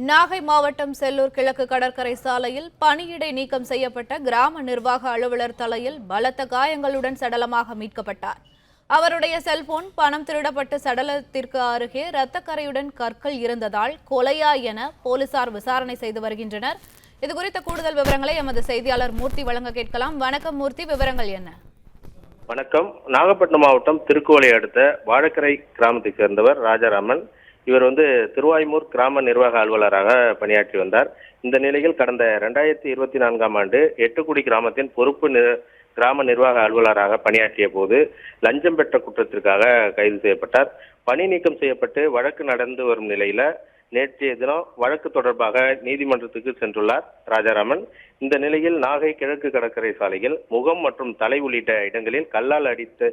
நாகை மாவட்டம் செல்லூர் கிழக்கு கடற்கரை சாலையில் பணியிடை நீக்கம் செய்யப்பட்ட கிராம நிர்வாக அலுவலர் தலையில் பலத்த காயங்களுடன் சடலமாக மீட்கப்பட்டார். அவருடைய செல்போன், பணம் திருடப்பட்டு சடலத்திற்கு அருகே இரத்தக்கரையுடன் கற்கள் இருந்ததால் கொலையா என போலீசார் விசாரணை செய்து வருகின்றனர். இதுகுறித்த கூடுதல் விவரங்களை எமது செய்தியாளர் மூர்த்தி வழங்க கேட்கலாம். வணக்கம் மூர்த்தி, விவரங்கள் என்ன? வணக்கம். நாகப்பட்டினம் மாவட்டம் திருக்கோளை அடுத்த வாழக்கரை கிராமத்தைச் சேர்ந்தவர் ராஜாராமன். இவர் திருவாய்மூர் கிராம நிர்வாக அலுவலராக பணியாற்றி வந்தார். இந்த நிலையில் கடந்த 2024ஆம் ஆண்டு எட்டுக்குடி கிராமத்தின் பொறுப்பு கிராம நிர்வாக அலுவலராக பணியாற்றிய போது லஞ்சம் பெற்ற குற்றத்திற்காக கைது செய்யப்பட்டார். பணி நீக்கம் செய்யப்பட்டு வழக்கு நடந்து வரும் நிலையில நேற்றைய தினம் வழக்கு தொடர்பாக நீதிமன்றத்துக்கு சென்றுள்ளார் ராஜாராமன். இந்த நிலையில் நாகை கிழக்கு கடற்கரை சாலையில் முகம் மற்றும் தலை உள்ளிட்ட இடங்களில் கல்லால் அடித்து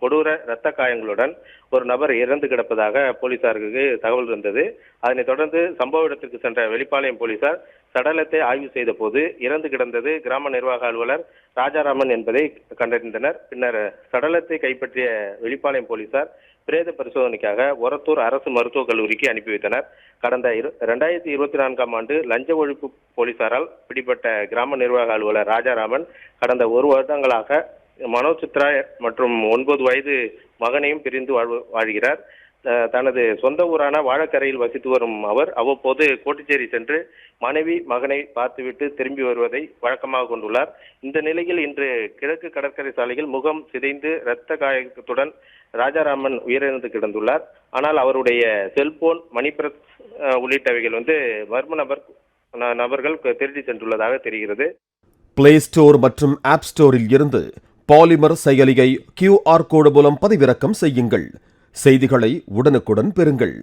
கொடூர இரத்த காயங்களுடன் ஒரு நபர் இறந்து கிடப்பதாக போலீசாருக்கு தகவல் இருந்தது. அதனைத் தொடர்ந்து சம்பவ இடத்திற்கு சென்ற வெளிப்பாளையம் போலீசார் சடலத்தை ஆய்வு செய்த போது இறந்து கிடந்தது கிராம நிர்வாக அலுவலர் ராஜாராமன் என்பதை கண்டறிந்தனர். பின்னர் சடலத்தை கைப்பற்றிய வெளிப்பாளையம் போலீசார் பிரேத பரிசோதனைக்காக ஒரத்தூர் அரசு மருத்துவக் கல்லூரிக்கு அனுப்பி வைத்தனர். கடந்த 2024ஆம் ஆண்டு லஞ்ச ஒழிப்பு போலீசாரால் பிடிபட்ட கிராம நிர்வாக அலுவலர் ராஜாராமன் கடந்த 1 வருடங்களாக மனோஜ் சித்ரா மற்றும் 9 வயது மகனையும் பிரிந்து வாழ்கிறார். தனது சொந்த ஊரான வாழக்கரையில் வசித்து வரும் அவர் அவ்வப்போது கோட்டுச்சேரி சென்று மனைவி மகனை பார்த்துவிட்டு திரும்பி வருவதை வழக்கமாக கொண்டுள்ளார். இந்த நிலையில் இன்று கிழக்கு கடற்கரை சாலையில் முகம் சிதைந்து இரத்த காயத்துடன் ராஜாராமன் உயிரிழந்து கிடந்துள்ளார். ஆனால் அவருடைய செல்போன், மணி பிரஸ் உள்ளிட்டவைகள் மர்ம நபர்கள் திருடி சென்றுள்ளதாக தெரிகிறது. பிளே ஸ்டோர் மற்றும் ஆப் ஸ்டோரில் இருந்து பாலிமர் செயலியை QR கோடு மூலம் பதிவிறக்கம் செய்யுங்கள். செய்திகளை உடனுக்குடன் பெறுங்கள்.